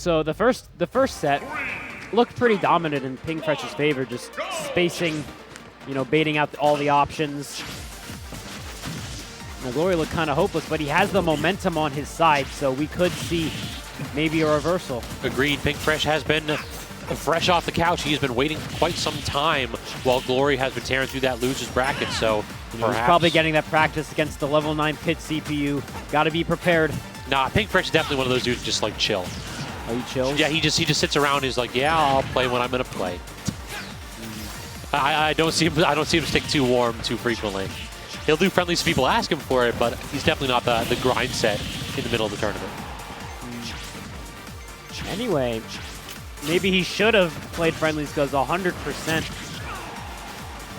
So the first set looked pretty dominant in Pink Fresh's favor, just spacing, baiting out all the options. Now, Glory looked kind of hopeless, but he has the momentum on his side, so we could see maybe a reversal. Agreed. Pink Fresh has been fresh off the couch. He's been waiting quite some time while Glory has been tearing through that loser's bracket, so he's probably getting that practice against the level 9 pit CPU. Got to be prepared. Nah, Pink Fresh is definitely one of those dudes just like chill. Oh, he chills? Yeah, he just sits around. He's like, yeah, I'll play when I'm gonna play. I don't see him stick too warm too frequently. He'll do friendlies if people ask him for it, but he's definitely not the grind set in the middle of the tournament. Anyway, maybe he should have played friendlies because 100%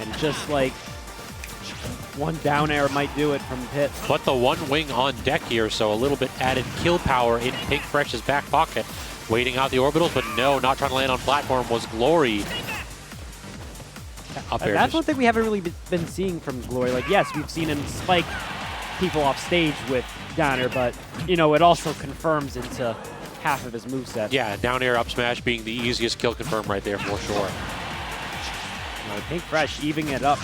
and just like one down air might do it from pit. But the one wing on deck here, so a little bit added kill power in Pink Fresh's back pocket. Waiting out the orbitals, but no, not trying to land on platform was Glory. Up there. That's one thing we haven't really been seeing from Glory. Like, yes, we've seen him spike people off stage with down air, but, it also confirms into half of his moveset. Yeah, down air up smash being the easiest kill confirm right there for sure. Pink Fresh evening it up.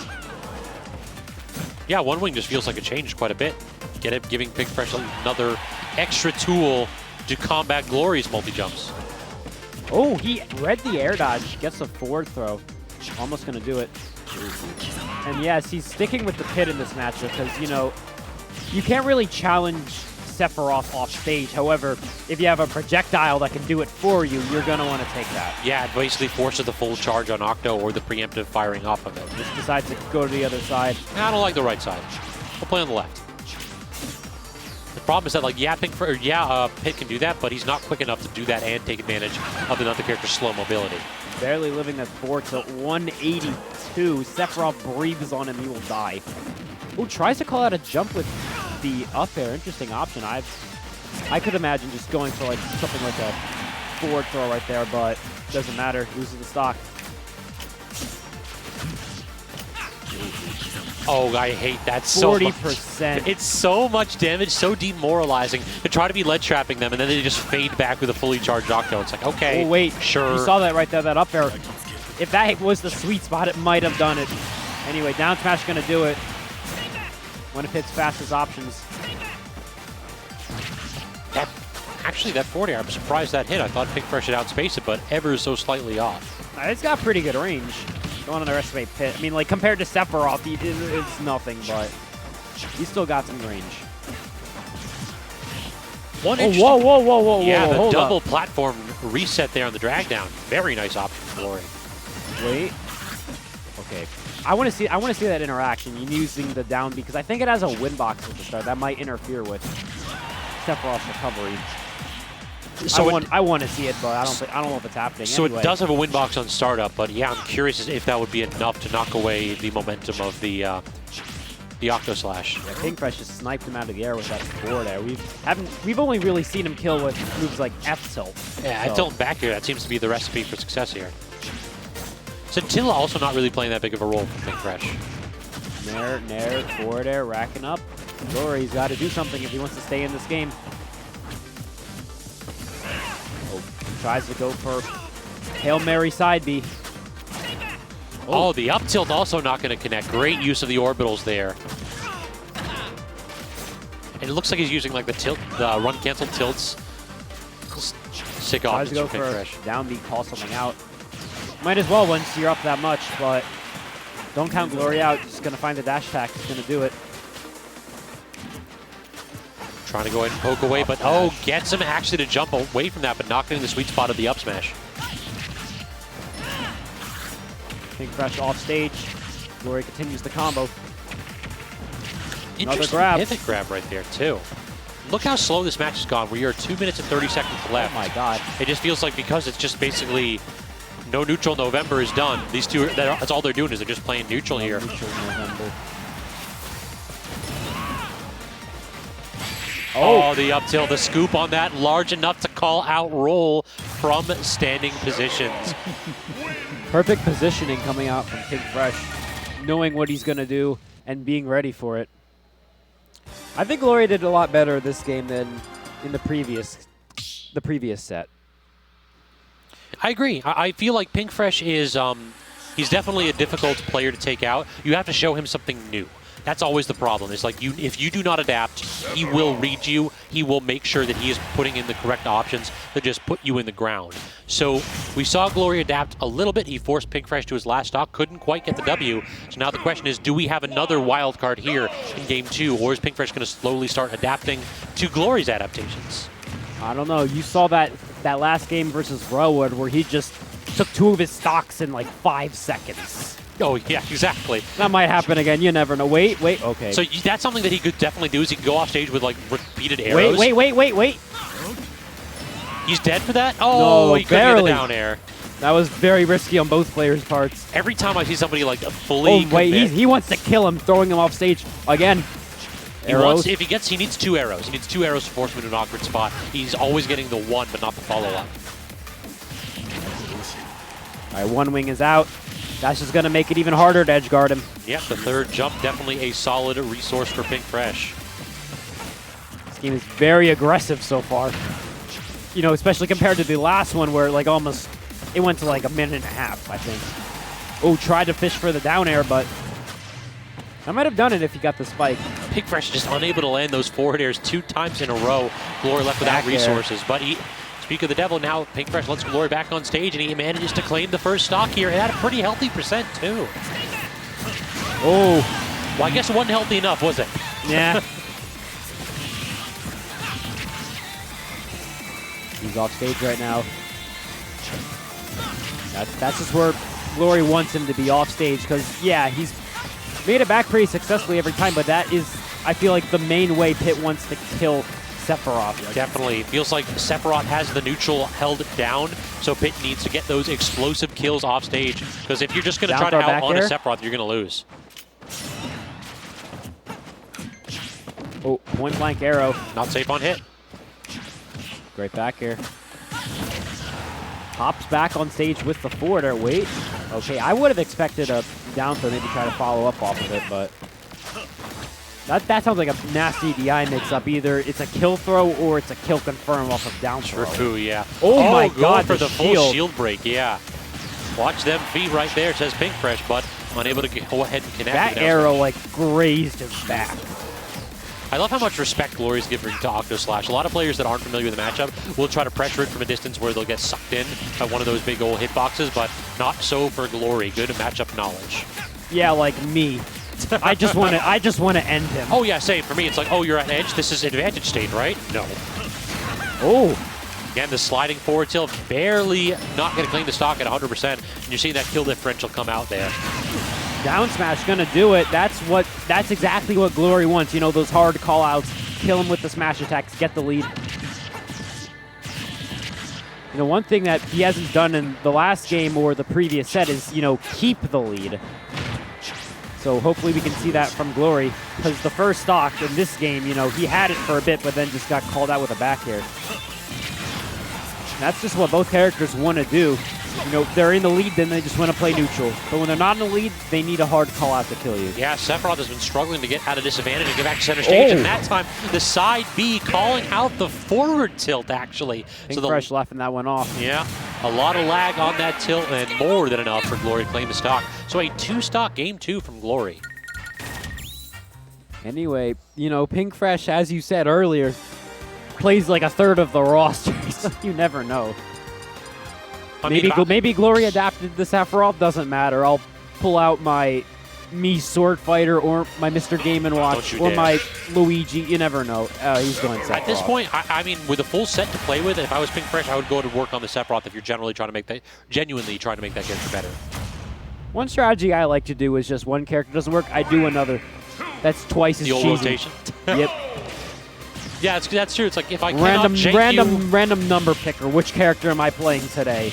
Yeah, one wing just feels like it changed quite a bit. Giving Pink Fresh another extra tool to combat Glory's multi-jumps. Oh, he read the air dodge, gets a forward throw. Almost going to do it. And yes, he's sticking with the pit in this matchup because, you can't really challenge Sephiroth off stage. However, if you have a projectile that can do it for you, you're going to want to take that. Yeah, it basically forces the full charge on Octo or the preemptive firing off of it. Just decides to go to the other side. I don't like the right side. We'll play on the left. The problem is that, Pit can do that, but he's not quick enough to do that and take advantage of another character's slow mobility. Barely living that forward to 182. Sephiroth breathes on him, he will die. Ooh, tries to call out a jump with the up air. Interesting option. I could imagine just going for something like a forward throw right there, but doesn't matter. Loses the stock. Oh, I hate that so much. 40%. It's so much damage, so demoralizing to try to be lead trapping them, and then they just fade back with a fully charged Octo. It's like, okay, oh, wait, sure. You saw that right there, that up air. If that was the sweet spot, it might have done it. Anyway, down smash going to do it. One of Pit's fastest options. Actually, that forward air, I'm surprised that hit. I thought Pink Fresh had outspaced it, but ever so slightly off. It's got pretty good range. Don't underestimate Pit. I mean, compared to Sephiroth, it's nothing, but he's still got some range. Whoa. Yeah, the double platform reset there on the drag down. Very nice option for Glory. Wait. Okay. I want to see that interaction using the down because I think it has a win box at the start. That might interfere with Sephiroth's recovery. So I want to see it, but I don't know if it's happening. So anyway. It does have a win box on startup, but yeah, I'm curious if that would be enough to knock away the momentum of the Octo Slash. Yeah, Pink Fresh just sniped him out of the air with that forward air. We've only really seen him kill with moves like F tilt. Yeah, so. Tilt back here. That seems to be the recipe for success here. Scintilla also not really playing that big of a role for Pink Fresh. Nair, forward air, racking up. Glory's got to do something if he wants to stay in this game. Tries to go for Hail Mary side B. Oh, the up tilt also not going to connect. Great use of the orbitals there. And it looks like he's using like the run cancel tilts. Sick off to go for Fresh. Down B, call something out. Might as well once you're up that much, but don't count Glory out. Just going to find the dash attack. He's going to do it. Trying to go ahead and poke away, but gets him actually to jump away from that, but not getting the sweet spot of the up smash. Pink Fresh off stage. Glory continues the combo. Another grab. Pivot grab right there, too. Look how slow this match has gone. We are 2 minutes and 30 seconds left. Oh my god. It just feels like because it's just basically no neutral November is done. These two, that's all they're doing is they're just playing neutral here. Neutral November. Oh, the up tilt, the scoop on that, large enough to call out roll from standing positions. Perfect positioning coming out from Pink Fresh, knowing what he's going to do and being ready for it. I think Glory did a lot better this game than in the previous set. I agree. I feel like Pink Fresh is, he's definitely a difficult player to take out. You have to show him something new. That's always the problem. It's like if you do not adapt, he will read you. He will make sure that he is putting in the correct options that just put you in the ground. So we saw Glory adapt a little bit. He forced Pink Fresh to his last stock, couldn't quite get the W. So now the question is, do we have another wild card here in Game 2, or is Pink Fresh going to slowly start adapting to Glory's adaptations? I don't know. You saw that last game versus Rowood where he just took 2 of his stocks in like 5 seconds. Oh, yeah, exactly. That might happen again. You never know. Wait, okay. So that's something that he could definitely do, is he could go off stage with, like, repeated arrows. Wait. He's dead for that? Oh, no, he couldn't get barely. the down air. That was very risky on both players' parts. Every time I see somebody, like, fully commit, he wants to kill him, throwing him off stage again. Arrows. He needs 2 arrows. He needs 2 arrows to force him into an awkward spot. He's always getting the 1, but not the follow-up. All right, 1 wing is out. That's just going to make it even harder to edge guard him. Yep, the 3rd jump, definitely a solid resource for Pink Fresh. This game is very aggressive so far. You know, especially compared to the last one where like almost, it went to like a minute and a half, I think. Oh, tried to fish for the down air, but I might have done it if he got the spike. Pink Fresh just unable to land those forward airs 2 times in a row. Glory left without resources, but speak of the devil, now Pink Fresh lets Glory back on stage, and he manages to claim the 1st stock here, and at a pretty healthy percent, too. Oh. Well, I guess it wasn't healthy enough, was it? Yeah. He's off stage right now. That's just where Glory wants him to be, off stage, because, yeah, he's made it back pretty successfully every time, but that is, I feel like, the main way Pitt wants to kill Sephiroth. Definitely. Feels like Sephiroth has the neutral held down, so Pitt needs to get those explosive kills off stage, because if you're just going to try to out-on a Sephiroth, you're going to lose. Oh, point blank arrow. Not safe on hit. Great back air. Hops back on stage with the forward air. Wait. Okay, I would have expected a down throw, maybe try to follow up off of it, but that sounds like a nasty DI mix-up. Either it's a kill throw or it's a kill confirm off of down throw. True, yeah. Oh my God, for the full shield break, yeah. Watch them feet right there, says Pink Fresh, but unable to go ahead and connect. That arrow like grazed his back. I love how much respect Glory's giving to Octo Slash. A lot of players that aren't familiar with the matchup will try to pressure it from a distance where they'll get sucked in by one of those big old hitboxes, but not so for Glory. Good matchup knowledge. Yeah, like me. I just want to end him. Oh yeah, same. For me, it's like, oh, you're at edge. This is advantage state, right? No. Oh. Again, the sliding forward tilt, barely not going to claim the stock at 100%, and you're seeing that kill differential come out there. Down smash gonna do it. That's exactly what Glory wants. You know, those hard call-outs, kill him with the smash attacks, get the lead. You know, one thing that he hasn't done in the last game or the previous set is, you know, keep the lead. So hopefully we can see that from Glory, because the first stock in this game, you know, he had it for a bit, but then just got called out with a back air. That's just what both characters want to do. You know, they're in the lead, then they just want to play neutral. But when they're not in the lead, they need a hard call out to kill you. Yeah, Sephiroth has been struggling to get out of disadvantage and get back to center stage, and that time the side B calling out the forward tilt, actually. Pink Fresh left and that went off. Yeah, a lot of lag on that tilt, and more than enough for Glory to claim the stock. So a 2-stock game 2 from Glory. Anyway, you know, Pink Fresh, as you said earlier, plays like a third of the roster, so you never know. Maybe Glory adapted the Sephiroth, doesn't matter. I'll pull out my Sword Fighter or my Mr. Game & Watch or my Luigi. You never know. He's going Sephiroth. At this point, I mean, with a full set to play with, if I was Pink Fresh, I would go to work on the Sephiroth if you're genuinely trying to make that character better. One strategy I like to do is just one character doesn't work, I do another. That's twice as cheesy. The old rotation? Yep. Yeah, that's true. It's like if I random number picker. Which character am I playing today?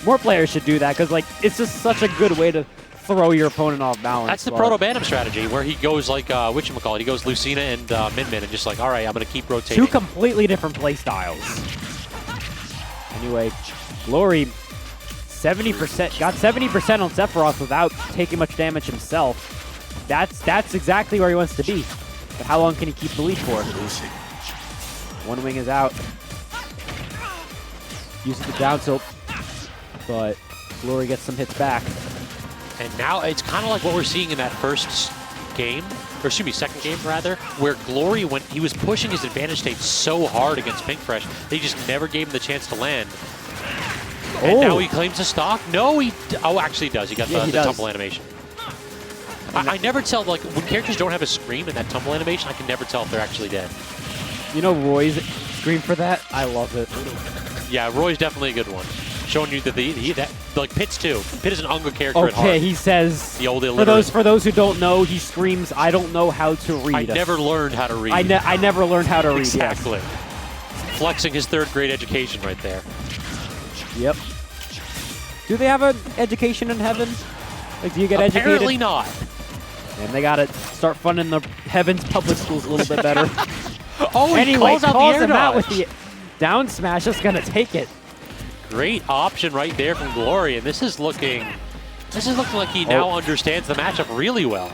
More players should do that because like it's just such a good way to throw your opponent off balance. That's the Proto-Bantam strategy where he goes like whatchamacallit, he goes Lucina and Min and just like, all right, I'm gonna keep rotating. 2 completely different play styles. Anyway, Glory 70% got 70% on Sephiroth without taking much damage himself. That's exactly where he wants to be. But how long can he keep the lead for? One wing is out. Uses the down tilt. but Glory gets some hits back. And now it's kind of like what we're seeing in that first game, or excuse me, second game rather, where Glory, when he was pushing his advantage state so hard against Pink Fresh, they just never gave him the chance to land. And now he claims a stock? No, actually he does. He got the tumble animation. I never tell, like, when characters don't have a scream in that tumble animation, I can never tell if they're actually dead. You know Roy's scream for that? I love it. Yeah, Roy's definitely a good one. Showing you that like Pit's too. Pit is an Unga character at heart. Okay, he says, the old illiterate. For those who don't know, he screams, I don't know how to read. I never learned how to read. I never learned how to read, Exactly. Yes. Flexing his 3rd grade education right there. Yep. Do they have an education in heaven? Like, do you get educated? Apparently not. And they gotta start funding the Heaven's public schools a little bit better. Oh, anyway, calls him out with the down smash. Just gonna take it. Great option right there from Glory, and this is looking like he now understands the matchup really well.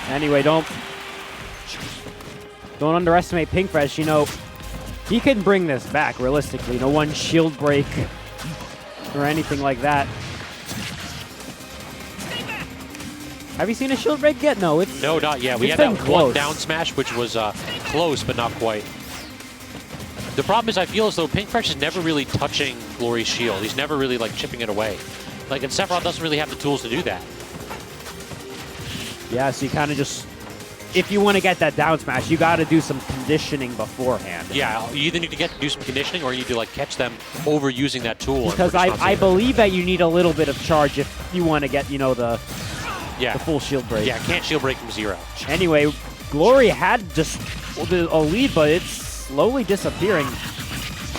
Anyway, don't underestimate Pink Fresh. You know, he can bring this back realistically. No one shield break or anything like that. Have you seen a shield break yet? No, it's no, not yet. We had that one down smash, which was close, but not quite. The problem is I feel as though Pink Fresh is never really touching Glory's shield. He's never really like chipping it away. Like, and Sephiroth doesn't really have the tools to do that. Yeah, so you kind of just, if you want to get that down smash, you got to do some conditioning beforehand. Yeah, you either need to do some conditioning or you need to like catch them overusing that tool. Because I believe that you need a little bit of charge if you want to get, you know, the full shield break. Yeah, can't shield break from 0. Anyway, Glory had just a lead, but it's slowly disappearing.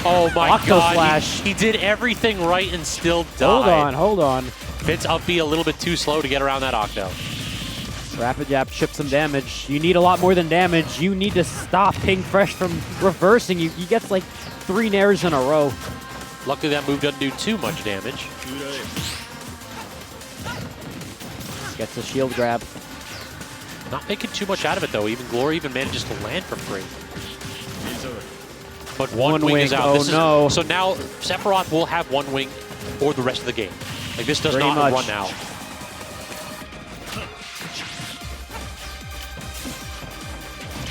Oh my God, Flash. He did everything right and still died. Hold on. Pit's up B a little bit too slow to get around that Octo. Rapid Jab chips some damage. You need a lot more than damage. You need to stop Pink Fresh from reversing you. He gets like 3 nairs in a row. Luckily that move doesn't do too much damage. Gets a shield grab. Not making too much out of it though. Even Glory even manages to land from great. But one wing is out. Oh, no. So now Sephiroth will have 1 wing for the rest of the game. Like, this does not run out.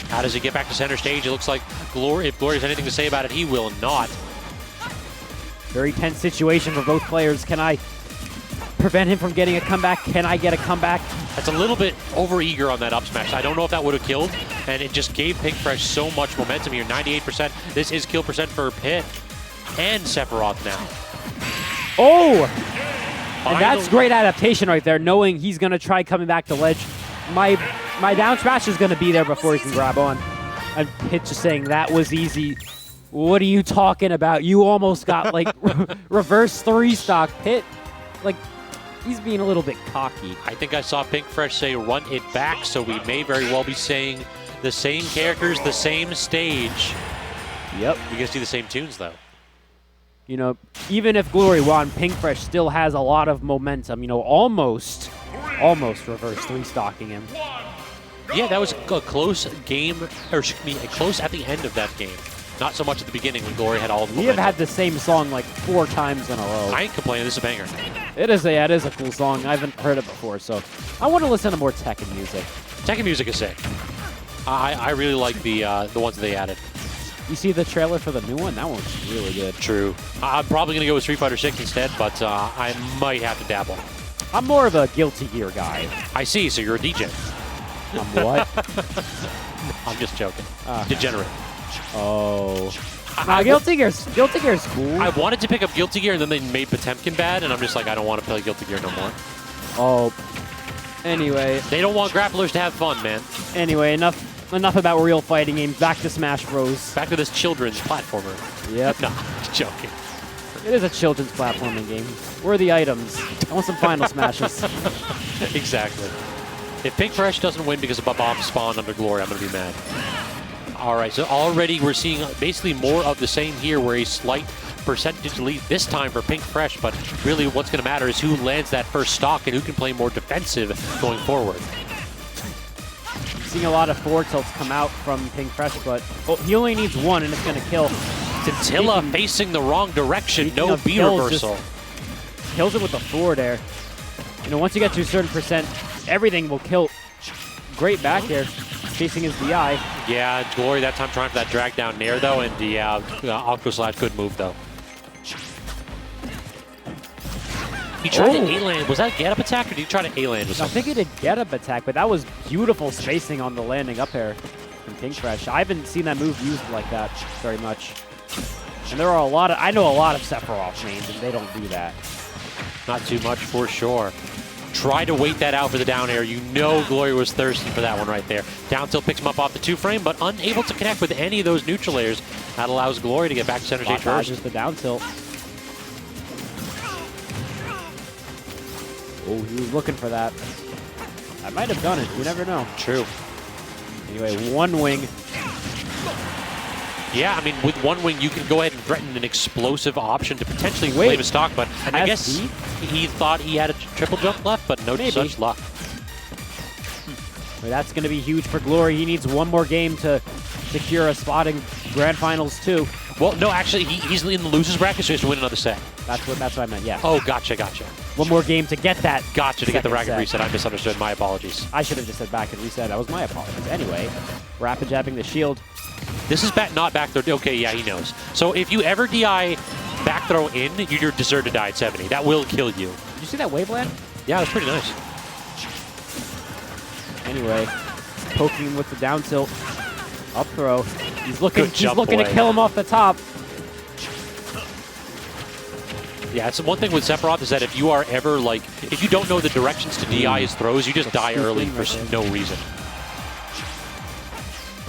How does he get back to center stage? It looks like Glory, if Glory has anything to say about it, he will not. Very tense situation for both players. Can I prevent him from getting a comeback? Can I get a comeback? That's a little bit over-eager on that up smash. I don't know if that would have killed, and it just gave Pink Fresh so much momentum here. 98%. This is kill percent for Pit and Sephiroth now. Oh! And that's great adaptation right there, knowing he's going to try coming back to ledge. My down smash is going to be there before he can grab on. And Pit just saying, that was easy. What are you talking about? You almost got, like, reverse 3-stock. Pit, like, he's being a little bit cocky. I think I saw Pink Fresh say run it back, so we may very well be saying the same characters, the same stage. Yep. You guys see the same tunes, though. You know, even if Glory won, Pink Fresh still has a lot of momentum. You know, almost reverse 3-stocking him. Yeah, that was a close game, or excuse me, close at the end of that game. Not so much at the beginning when Glory had all the momentum. We have had the same song like 4 times in a row. I ain't complaining. This is a banger. It is a cool song. I haven't heard it before, so I want to listen to more Tekken music. Tekken music is sick. I really like the ones they added. You see the trailer for the new one? That one's really good. True. I'm probably going to go with Street Fighter 6 instead, but I might have to dabble. I'm more of a Guilty Gear guy. I see, so you're a DJ. I'm what? I'm just joking. Degenerate. Oh. Guilty Gear's cool. I wanted to pick up Guilty Gear, and then they made Potemkin bad, and I'm just like, I don't want to play Guilty Gear no more. Oh. Anyway. They don't want grapplers to have fun, man. Anyway, enough about real fighting games. Back to Smash Bros. Back to this children's platformer. Yep. No, just joking. It is a children's platforming game. Where are the items? I want some final smashes. Exactly. If Pink Fresh doesn't win because of a bomb spawn under Glory, I'm going to be mad. All right, so already we're seeing basically more of the same here, where a slight percentage lead this time for Pink Fresh, but really what's going to matter is who lands that first stock and who can play more defensive going forward. Seeing a lot of forward tilts come out from Pink Fresh, but he only needs 1 and it's going to kill. Tintilla facing the wrong direction. Speaking No of B kills, reversal. Kills it with the forward air. You know, once you get to a certain percent, everything will kill. Great back air, chasing his DI. Yeah, Glory that time trying for that drag down nair though, and the Octo Slash good move though. He tried to A-land. Was that a get-up attack, or did he try to A-land with I something? think he did get-up attack, but that was beautiful spacing on the landing up air from Pink Fresh. I haven't seen that move used like that very much. And there are a lot of, I know a lot of Sephiroth mains, and they don't do that. Not too much for sure. Try to wait that out for the down air. You know Glory was thirsty for that one right there. Down tilt picks him up off the 2-frame, but unable to connect with any of those neutral airs. That allows Glory to get back to center stage first. Dodges the down tilt. Oh, he was looking for that. I might have done it. You never know. True. Anyway, one wing. Yeah, I mean, with one wing, you can go ahead and threaten an explosive option to potentially claim a stock, but I guess he thought he had a triple jump left, but no such luck. Well, that's going to be huge for Glory. He needs one more game to secure a spot in Grand Finals, too. Well, no, actually, he's in the losers bracket, so he has to win another set. That's what I meant, yeah. Oh, gotcha, gotcha. One more game to get that. Gotcha, to get the racket reset. I misunderstood. My apologies. I should have just said back and reset. That was my apologies. Anyway, rapid jabbing the shield. This is not back throw. Okay, yeah, he knows. So if you ever DI back throw in, you deserve to die at 70. That will kill you. Did you see that wave land? Yeah, it was pretty nice. Anyway, poking him with the down tilt. Up throw. He's looking to kill him off the top. Yeah, it's one thing with Sephiroth is that if you are ever like, if you don't know the directions to DI his throws, you just die early for no reason.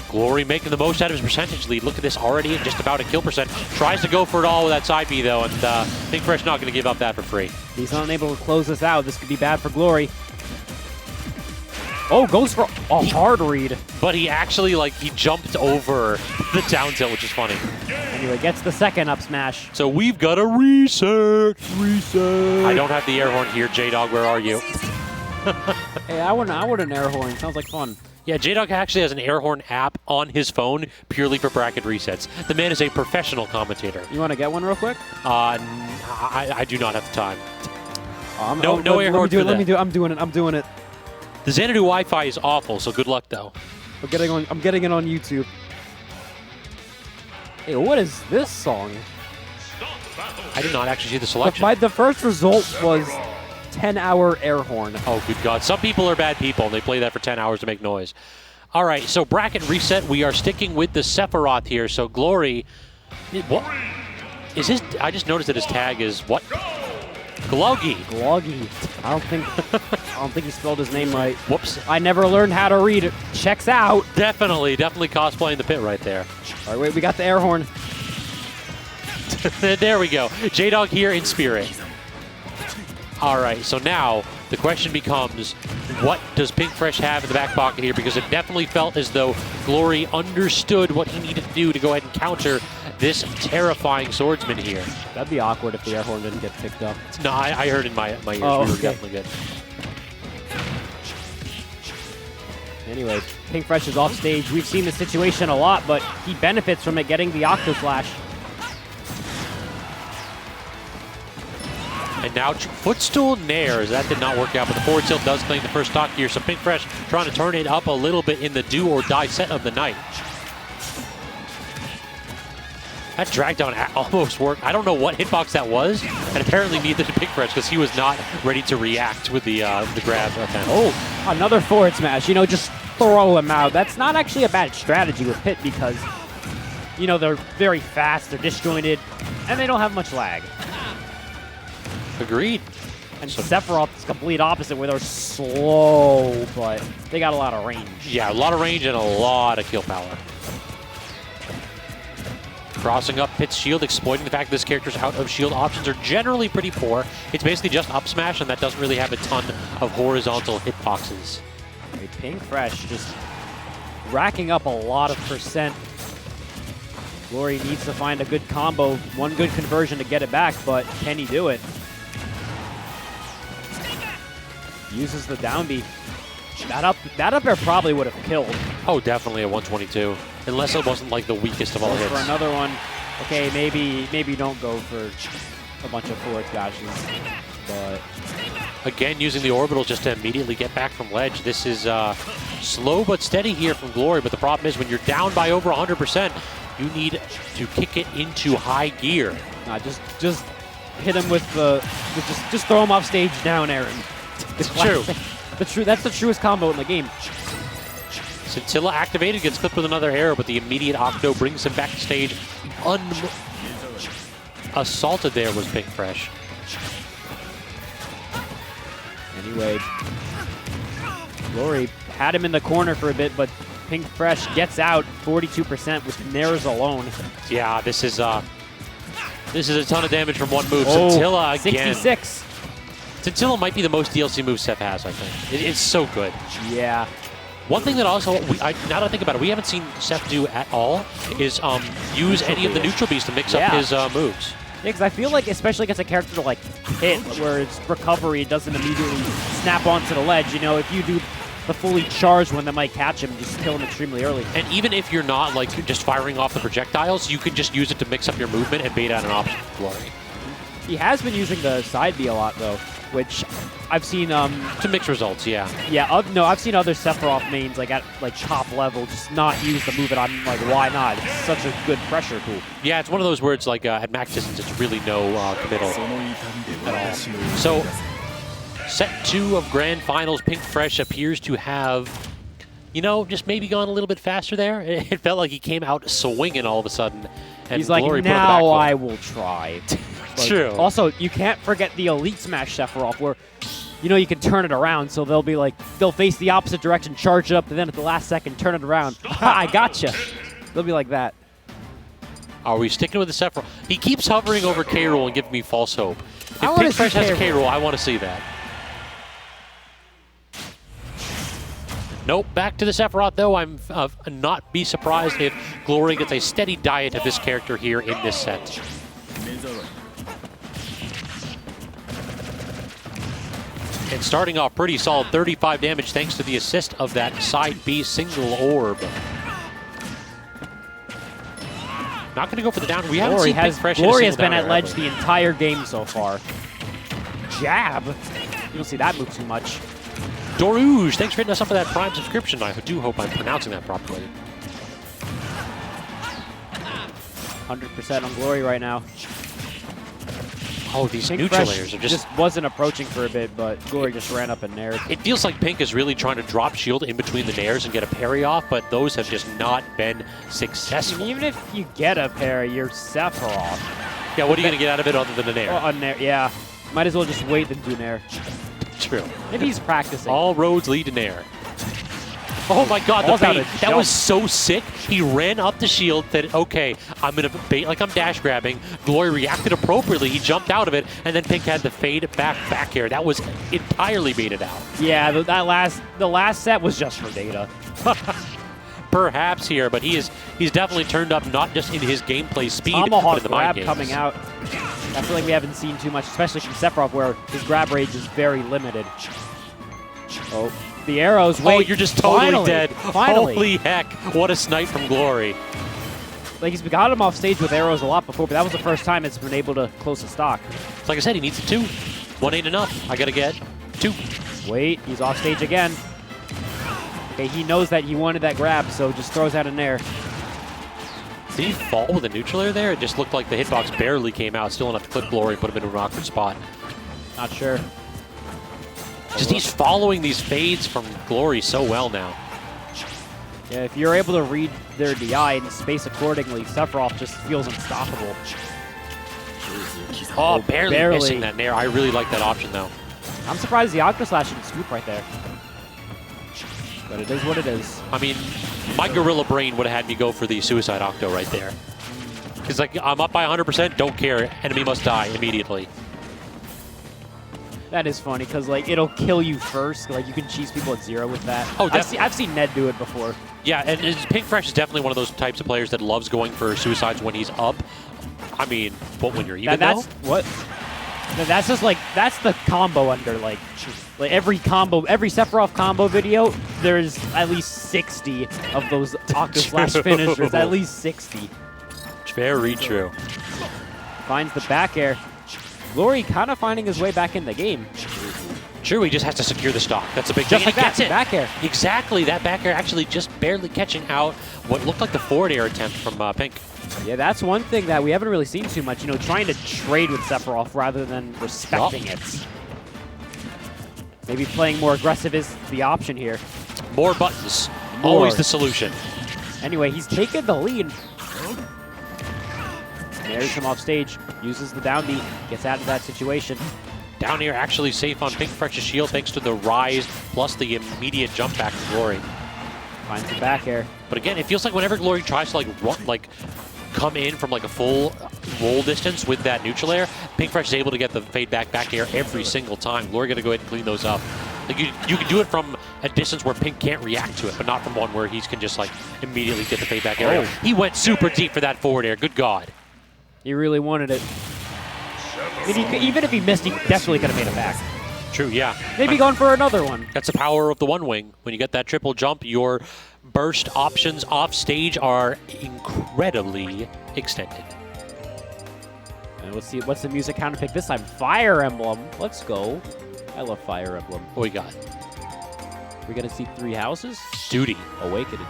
Glory making the most out of his percentage lead. Look at this, already at just about a kill percent. Tries to go for it all with that side B though, and Pink Fresh not going to give up that for free. He's not able to close this out. This could be bad for Glory. Oh, goes for a hard read. But he actually, he jumped over the down tilt, which is funny. Anyway, gets the second up smash. So we've got a reset. I don't have the air horn here. J-Dog, where are you? Hey, I want an air horn. Sounds like fun. Yeah, J-Dog actually has an air horn app on his phone purely for bracket resets. The man is a professional commentator. You want to get one real quick? I do not have the time. No air horn. Let me do it. I'm doing it. The Xanadu Wi-Fi is awful, so good luck though. I'm getting it on YouTube. Hey, what is this song? I did not actually see the selection. The first result was 10-hour air horn. Oh, good God. Some people are bad people, and they play that for 10 hours to make noise. All right, so bracket reset. We are sticking with the Sephiroth here. So Glory, what is his? I just noticed that his tag is what? Gloggy. Gloggy. I don't think he spelled his name right. Whoops. I never learned how to read it. Checks out. Definitely cosplaying the pit right there. All right, wait, we got the air horn. There we go. J-Dog here in spirit. All right, so now the question becomes, what does Pink Fresh have in the back pocket here? Because it definitely felt as though Glory understood what he needed to do to go ahead and counter this terrifying swordsman here. That'd be awkward if the air horn didn't get picked up. No, I heard in my ears. Oh, we were definitely good. Anyway, Pink Fresh is off stage. We've seen the situation a lot, but he benefits from it getting the Octo Slash. And now footstool nairs. That did not work out, but the forward tilt does claim the first stock here. So Pink Fresh trying to turn it up a little bit in the do or die set of the night. That drag down almost worked. I don't know what hitbox that was, and apparently neither did Pink Fresh because he was not ready to react with the grab attempt. Oh, another forward smash. You know, just throw him out. That's not actually a bad strategy with Pit because, you know, they're very fast, they're disjointed, and they don't have much lag. Agreed. And Sephiroth is complete opposite where they're slow, but they got a lot of range. Yeah, a lot of range and a lot of kill power. Crossing up Pit's shield, exploiting the fact that this character's out of shield options are generally pretty poor. It's basically just up smash, and that doesn't really have a ton of horizontal hitboxes. Okay, Pink Fresh just racking up a lot of percent. Glory needs to find a good combo, one good conversion to get it back, but can he do it? Uses the down B. That up air probably would have killed. Oh, definitely a 122. Unless it wasn't like the weakest of all hits. For another one. Okay, maybe don't go for a bunch of forward smashes, but again using the orbital just to immediately get back from ledge. This is slow but steady here from Glory, but the problem is when you're down by over 100%, you need to kick it into high gear. nah, just hit him with the just throw him off stage down, Aaron. It's true. That's the truest combo in the game. Scintilla activated, gets clipped with another arrow, but the immediate Octo brings him back to stage. Assaulted there was Pink Fresh. Anyway, Glory had him in the corner for a bit, but Pink Fresh gets out 42% with Nares alone. Yeah, this is a ton of damage from one move. Oh, Scintilla again. 66. Scintilla might be the most DLC move Seth has, I think. It's so good. Yeah. One thing that also, now that I think about it, we haven't seen Seth do at all is use any of the neutral beats to mix up his moves. Yeah, because I feel like, especially against a character like Hit, where its recovery doesn't immediately snap onto the ledge, you know, if you do the fully charged one that might catch him, just kill him extremely early. And even if you're not like just firing off the projectiles, you can just use it to mix up your movement and bait out an option for Glory. He has been using the side B a lot, though, which I've seen... to mix results, yeah. Yeah, no, I've seen other Sephiroth mains, like, at top level, just not use the move, and I'm like, why not? It's such a good pressure tool. Yeah, it's one of those where it's like, at max distance, it's really no committal at all. So, set 2 of Grand Finals, Pink Fresh appears to have, you know, just maybe gone a little bit faster there. It felt like he came out swinging all of a sudden. And he's like, Glory now I will try. Like, true. Also, you can't forget the Elite Smash Sephiroth, where, you know, you can turn it around, so they'll be like, they'll face the opposite direction, charge it up, and then at the last second, turn it around. I gotcha. They'll be like that. Are we sticking with the Sephiroth? He keeps hovering over K-Rool and giving me false hope. If I wanna Pink Fresh see has a K-Rool. K-Rool, I want to see that. Nope, back to the Sephiroth, though. I'm not be surprised if Glory gets a steady diet of this character here in this set. And starting off pretty solid, 35 damage thanks to the assist of that side B single orb. Not going to go for the down. We haven't seen Pink Fresh. Glory has been at ledge the entire game so far. Jab. You don't see that move too much. Dorouge, thanks for hitting us up for that Prime subscription. I do hope I'm pronouncing that properly. 100% on Glory right now. Oh, these Pink neutral Fresh layers are just wasn't approaching for a bit, but Glory just ran up and nared. It feels like Pink is really trying to drop shield in between the nairs and get a parry off, but those have just not been successful. Even if you get a parry, you're Sephiroth. Yeah, what are you going to get out of it other than a nair? Well, a nair, yeah. Might as well just wait and do nair. True. Maybe he's practicing. All roads lead to nair. Oh my god, the bait. That was so sick. He ran up the shield, said, okay, I'm going to bait like I'm dash grabbing. Glory reacted appropriately. He jumped out of it, and then Pink had the fade back air. That was entirely baited out. Yeah, the last set was just for data. Perhaps here, but he's definitely turned up not just in his gameplay speed, Tomahawk but in the mind grab games. coming out. I feel like we haven't seen too much, especially from Sephiroth, where his grab range is very limited. Oh, the arrows. Wait, Oh, you're just totally finally, dead. Finally. Holy heck, what a snipe from Glory. Like, he's got him off stage with arrows a lot before, but that was the first time it's been able to close the stock. Like I said, he needs a 2. 1 ain't enough. I got to get 2. Wait, he's off stage again. Okay, he knows that he wanted that grab, so just throws out an air. Did he fall with a neutral air there? It just looked like the hitbox barely came out. Still enough to clip Glory and put him in an awkward spot. Not sure. Just he's following these fades from Glory so well now. Yeah, if you're able to read their DI and space accordingly, Sephiroth just feels unstoppable. Oh, barely missing that nair. I really like that option, though. I'm surprised the Octo Slash didn't scoop right there. But it is what it is. I mean, my gorilla brain would have had me go for the Suicide Octo right there. Because, like, I'm up by 100%, don't care. Enemy must die immediately. That is funny, because, like, it'll kill you first. Like, you can cheese people at 0 with that. Oh, I've seen Ned do it before. Yeah, and Pink Fresh is definitely one of those types of players that loves going for suicides when he's up. I mean, but when you're even, that's what. That's just like, that's the combo under, like every Sephiroth combo video, there's at least 60 of those Octo Slash finishers, at least 60. Very true. Finds the back air. Glory kind of finding his way back in the game. True, he just has to secure the stock. That's a big Just thing. like Gets that, it. back air. Exactly, that back air actually just barely catching out what looked like the forward air attempt from Pink. Yeah, that's one thing that we haven't really seen too much, you know, trying to trade with Sephiroth rather than respecting it. Maybe playing more aggressive is the option here. More buttons, More. always the solution. Anyway, he's taken the lead. There's him off stage, uses the down beat, gets out of that situation. Down here actually safe on Pink Fresh's shield thanks to the rise plus the immediate jump back to Glory. Finds the back air. But again, it feels like whenever Glory tries to come in from like a full roll distance with that neutral air, Pink Fresh is able to get the fade back air every single time. Glory got to go ahead and clean those up. Like you can do it from a distance where Pink can't react to it, but not from one where he can just like immediately get the fade back air. Oh. He went super deep for that forward air. Good God. He really wanted it. I mean, even if he missed, he definitely could have made it back. True, yeah. Maybe going for another one. That's the power of the one wing. When you get that triple jump, your burst options off stage are incredibly extended. And let's see, what's the music counterpick this time? Fire Emblem. Let's go. I love Fire Emblem. What we got? We're going to see 3 houses? Duty. Awakening.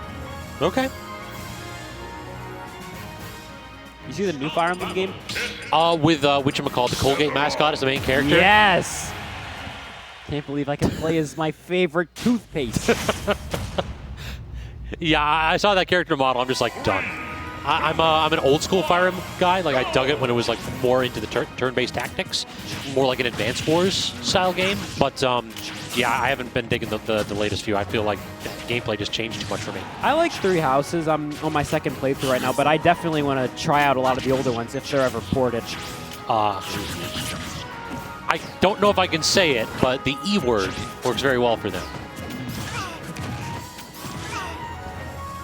Okay. You see the new Fire Emblem game? With whatchamacallit, the Colgate mascot as the main character? Yes! Can't believe I can play as my favorite toothpaste. Yeah, I saw that character model. I'm just like, done. I'm an old school Fire Emblem guy. Like, I dug it when it was like more into the turn-based tactics, more like an Advance Wars style game. But yeah, I haven't been digging the latest few. I feel like gameplay just changed too much for me. I like 3 houses. I'm on my 2nd playthrough right now, but I definitely want to try out a lot of the older ones if they're ever ported. I don't know if I can say it, but the E word works very well for them.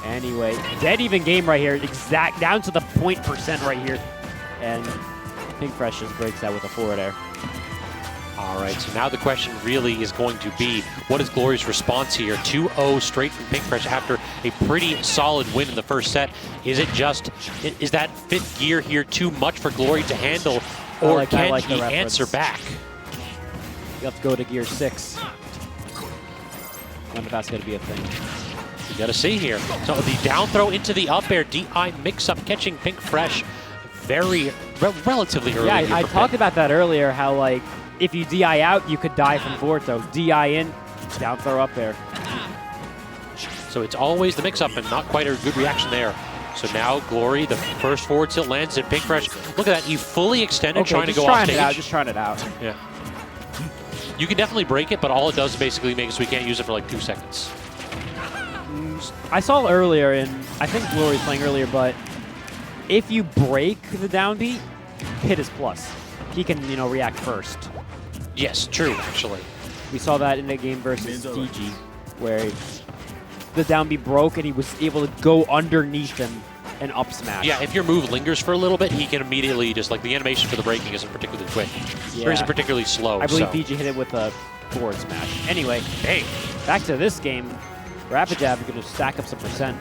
Anyway, dead even game right here, exact down to the 0% right here. And Pink Fresh just breaks that with a forward air. All right, so now the question really is going to be, what is Glory's response here? 2-0 straight from Pink Fresh after a pretty solid win in the first set. Is that 5th gear here too much for Glory to handle, or can he answer back? You have to go to gear 6. I wonder if that's going to be a thing. You got to see here. So the down throw into the up air, DI mix-up catching Pink Fresh relatively early. Yeah, I talked about that earlier, how like if you DI out, you could die from forward throw. DI in, down throw up there. So it's always the mix-up and not quite a good reaction there. So now Glory, the first forward tilt lands at Pink Fresh. Look at that, he fully extended, trying to go off stage. Just trying it out. Yeah. You can definitely break it, but all it does is basically make it so we can't use it for like 2 seconds. I saw earlier, and I think Glory's playing earlier, but if you break the downbeat, hit is plus. He can, you know, react first. Yes, true, actually. We saw that in the game versus DG, where the downbeat broke and he was able to go underneath him and up smash. Yeah, if your move lingers for a little bit, he can immediately just, like, the animation for the breaking isn't particularly quick. Yeah. Or isn't particularly slow. I believe DG hit it with a forward smash. Anyway, hey, back to this game. Rapid Jab is going to stack up some percent.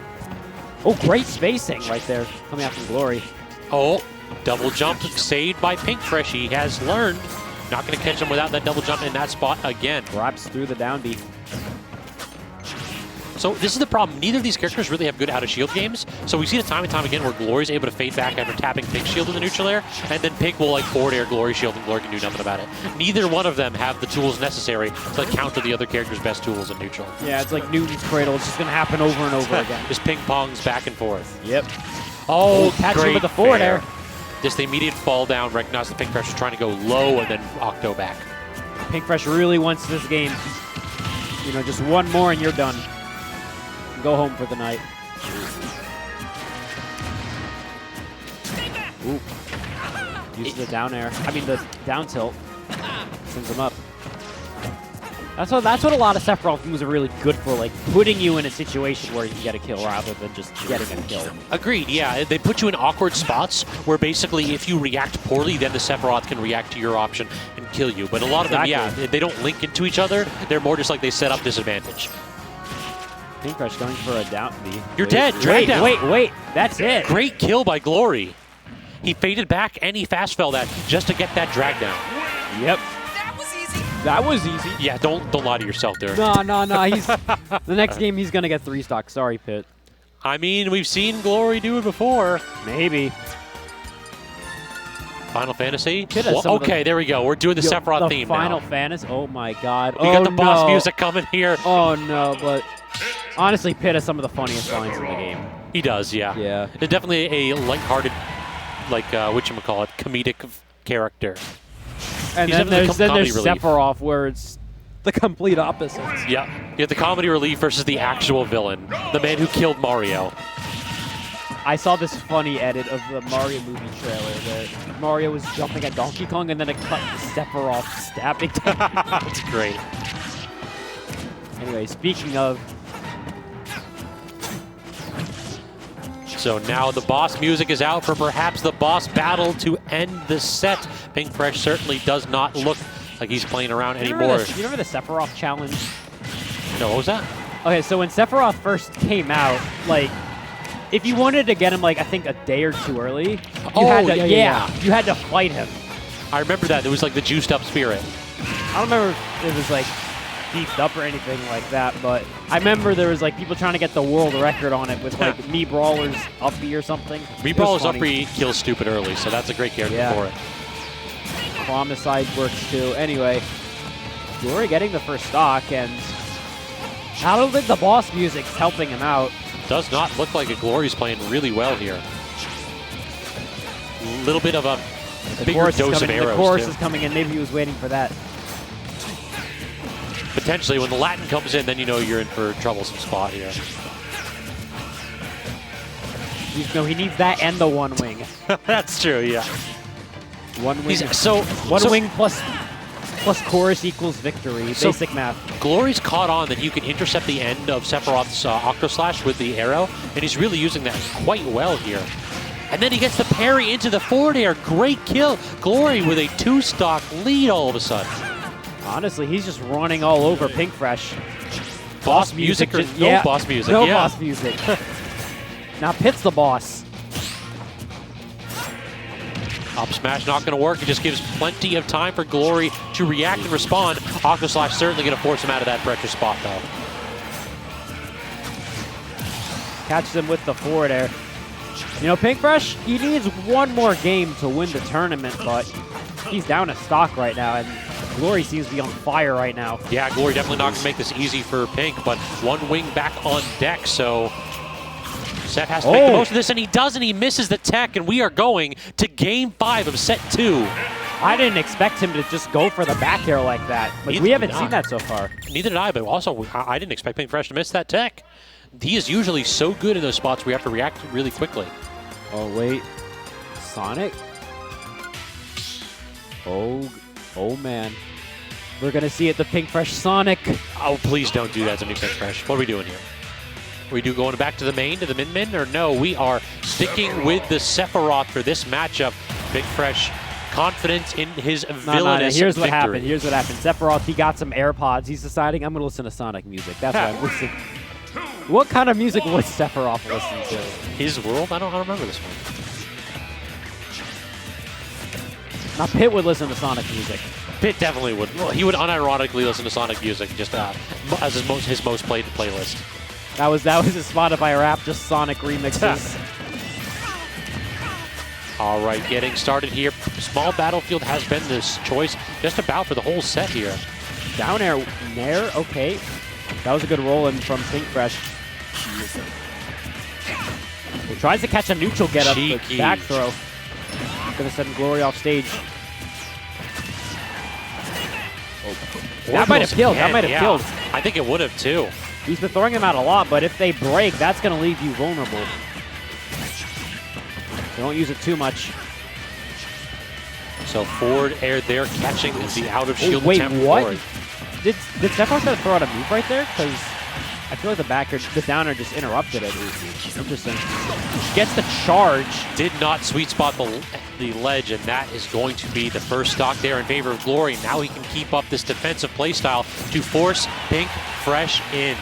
Oh, great spacing right there coming out from Glory. Oh, double jump saved by Pink Fresh. He has learned. Not going to catch him without that double jump in that spot again. Grabs through the downbeat. So this is the problem. Neither of these characters really have good out-of-shield games. So we see it time and time again where Glory's able to fade back after tapping Pink's shield in the neutral air, and then Pink will like forward air Glory shield and Glory can do nothing about it. Neither one of them have the tools necessary to like, counter the other character's best tools in neutral. Yeah, it's like Newton's Cradle. It's just going to happen over and over again. Just ping-pongs back and forth. Yep. Oh, catch him great with the forward fair. air. Just the immediate fall down, recognize the Pink Fresh is trying to go low and then Octo back. Pink Fresh really wants this game. You know, just one more and you're done. Go home for the night. Ooh. Uses the down air. I mean, the down tilt. Sends him up. That's what a lot of Sephiroth moves are really good for, like putting you in a situation where you can get a kill rather than just getting a kill. Agreed, yeah. They put you in awkward spots where basically if you react poorly, then the Sephiroth can react to your option and kill you. But a lot of them, yeah, they don't link into each other. They're more just like they set up disadvantage. Pink Fresh going for a down B. You're dead. Drag down. Wait. That's it. Great kill by Glory. He faded back and he fast fell that just to get that drag down. Yep. That was easy. That was easy. Yeah, don't lie to yourself there. No. He's the next game he's gonna get 3 stock. Sorry, Pitt. I mean, we've seen Glory do it before. Maybe. Final Fantasy? Well, okay, there we go. We're doing the Sephiroth theme Final now. Fantasy? Oh my god. We got the boss music coming here. Oh no, but honestly, Pitt has some of the funniest lines in the game. He does, yeah. Yeah. It's definitely a lighthearted, like, whatchamacallit, comedic character. And He's then there's comedy relief. Sephiroth, where it's the complete opposite. Yeah. You have the comedy relief versus the actual villain, the man who killed Mario. I saw this funny edit of the Mario movie trailer that Mario was jumping at Donkey Kong and then it cut to Sephiroth stabbing him. That's great. Anyway, speaking of... So now the boss music is out for perhaps the boss battle to end the set. Pink Fresh certainly does not look like he's playing around anymore. You remember the Sephiroth challenge? No, what was that? Okay, so when Sephiroth first came out, like, if you wanted to get him, like, I think a day or 2 early, you had to, you had to fight him. I remember that. It was like the juiced up spirit. I don't remember if it was, like, beefed up or anything like that, but I remember there was, like, people trying to get the world record on it with, like, Mii Brawler's Uppy or something. Mii Brawler's Uppy kills stupid early, so that's a great character for it. Homicide works, too. Anyway, Glory getting the first stock, and I don't think the boss music's helping him out. Does not look like a Glory's playing really well here. A little bit of a bigger dose of arrows, The chorus is coming in. Maybe he was waiting for that. Potentially, when the Latin comes in, then you know you're in for a troublesome spot here. No, he needs that and the 1 wing. That's true, yeah. 1 wing. One wing plus chorus equals victory. Basic math. Glory's caught on that you can intercept the end of Sephiroth's Octoslash with the arrow, and he's really using that quite well here. And then he gets the parry into the forward air. Great kill. Glory with a 2-stock lead all of a sudden. Honestly, he's just running all over Pink Fresh. Boss music or no boss music? No boss music. Now Pitt's the boss. Up smash not going to work. It just gives plenty of time for Glory to react and respond. Octoslash certainly going to force him out of that pressure spot, though. Catches him with the forward air. You know, Pink Fresh, he needs 1 more game to win the tournament, but he's down a stock right now, and Glory seems to be on fire right now. Yeah, Glory definitely not going to make this easy for Pink, but 1 wing back on deck, so Seth has to make the most of this, and he does, and he misses the tech, and we are going to Game 5 of Set 2. I didn't expect him to just go for the back air like that. Like, we haven't seen that so far. Neither did I, but also I didn't expect Pink Fresh to miss that tech. He is usually so good in those spots where you have to react really quickly. Oh, wait. Sonic? Oh man. We're going to see it, the Pink Fresh Sonic. Oh, please don't do that to me, Pink Fresh. What are we doing here? Are we going back to the main, to the min-min, or no? We are sticking with the Sephiroth for this matchup. Pink Fresh confident in his villainous Here's victory. what happened. Here's what happened. Sephiroth, he got some AirPods. He's deciding, I'm going to listen to Sonic music. That's what I'm listening. What kind of music would Sephiroth listen to? His World? I don't remember this one. Now, Pitt would listen to Sonic music. Pitt definitely would. Well, he would unironically listen to Sonic music just as his most played playlist. That was his Spotify rap, just Sonic remixes. All right, getting started here. Small Battlefield has been this choice just about for the whole set here. Down air, nair, okay. That was a good roll in from Pink Fresh. He tries to catch a neutral get up, but back throw. Gonna send Glory off stage. Oh. That might have killed. That might have killed. I think it would have too. He's been throwing him out a lot, but if they break, that's going to leave you vulnerable. So don't use it too much. So forward air there, catching the out of shield wait, attempt what? forward. Did Sephiroth try to throw out a move right there? Because I feel like the downer just interrupted it. Interesting. Gets the charge. Did not sweet spot the ledge, and that is going to be the first stock there in favor of Glory. Now he can keep up this defensive playstyle to force Pink Fresh in.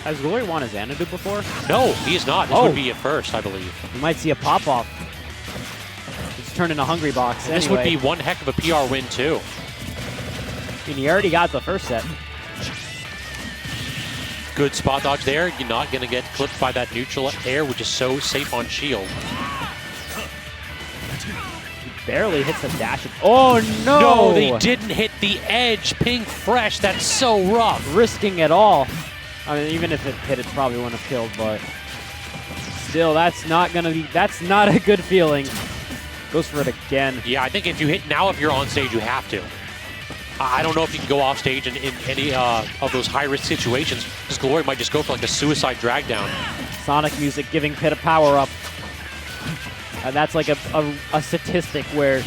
Has Glory won a Xanadu before? No, he is not. This would be a first, I believe. We might see a pop-off. turn into Hungry Box. And this would be one heck of a PR win, too. And he already got the first set. Good spot dodge there. You're not going to get clipped by that neutral air, which is so safe on shield. Barely hits the dash. Oh, no! No, they didn't hit the edge. Pink Fresh, that's so rough. Risking it all. I mean, even if it hit, it probably wouldn't have killed, but still, that's not a good feeling. Goes for it again. Yeah, I think if you hit now, if you're on stage, you have to. I don't know if you can go off stage in any of those high-risk situations, because Glory might just go for like a suicide drag down. Sonic music giving Pit a power-up. That's like a statistic where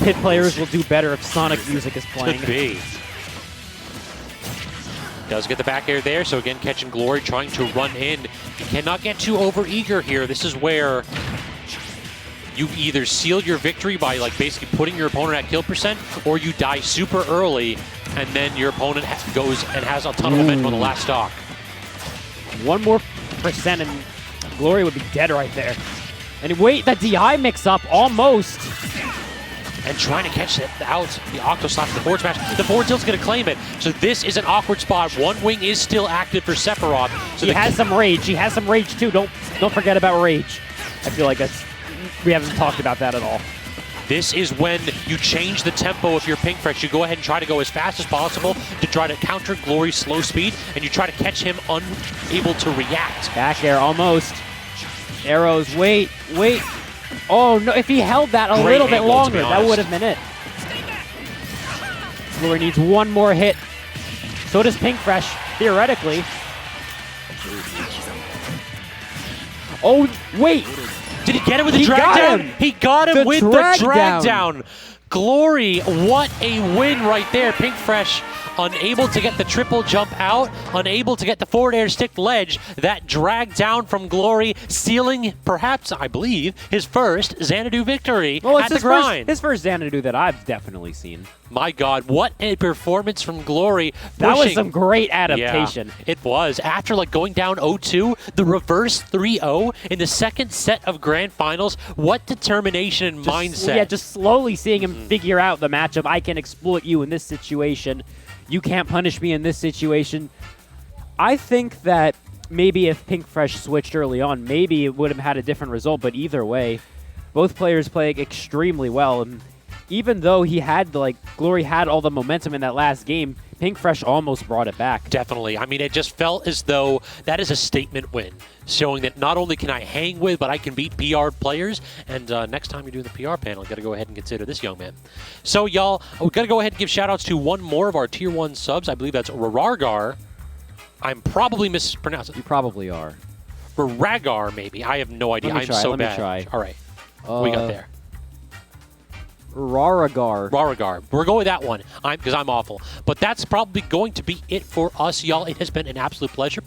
Pit players will do better if Sonic music is playing. Could be. Does get the back air there, so again, catching Glory, trying to run in. You cannot get too over-eager here. This is where you either seal your victory by like basically putting your opponent at kill percent, or you die super early, and then your opponent goes and has a ton of momentum on the last stock. One more percent and Glory would be dead right there. And wait, the DI mix-up, almost. And trying to catch it out, the Octo slash the forward smash. The forward tilt's going to claim it. So this is an awkward spot. One wing is still active for Sephiroth. So he has some rage. He has some rage too. Don't forget about rage. I feel like we haven't talked about that at all. This is when you change the tempo if you're Pink Fresh. You go ahead and try to go as fast as possible to try to counter Glory's slow speed, and you try to catch him unable to react. Back air, almost. Arrows, wait. Oh, no, if he held that a little bit longer, that would have been it. Glory needs one more hit. So does Pink Fresh, theoretically. Oh, wait. Did he get it with the drag down? He got him with the drag down. Glory, what a win right there. Pink Fresh unable to get the triple jump out, unable to get the forward air stick ledge. That drag down from Glory, sealing perhaps, I believe, his first Xanadu victory at the grind. His first Xanadu that I've definitely seen. My God, what a performance from Glory. That was some great adaptation. Yeah, it was. After like going down 0-2, the reverse 3-0 in the second set of Grand Finals, what determination and mindset. Yeah, just slowly seeing him figure out the matchup. I can exploit you in this situation. You can't punish me in this situation. I think that maybe if Pink Fresh switched early on, maybe it would have had a different result, but either way, both players playing extremely well. And even though Glory had all the momentum in that last game, Pink Fresh almost brought it back. Definitely. I mean, it just felt as though that is a statement win, showing that not only can I hang with, but I can beat PR players. And next time you're doing the PR panel, you got to go ahead and consider this young man. So, y'all, we got to go ahead and give shout-outs to one more of our Tier 1 subs. I believe that's Rargar. I'm probably mispronouncing it. You probably are. Ragar, maybe. I have no idea. I'm so bad. Let me try. All right. We got there. Raragar. Raragar. We're going with that one because I'm awful. But that's probably going to be it for us, y'all. It has been an absolute pleasure.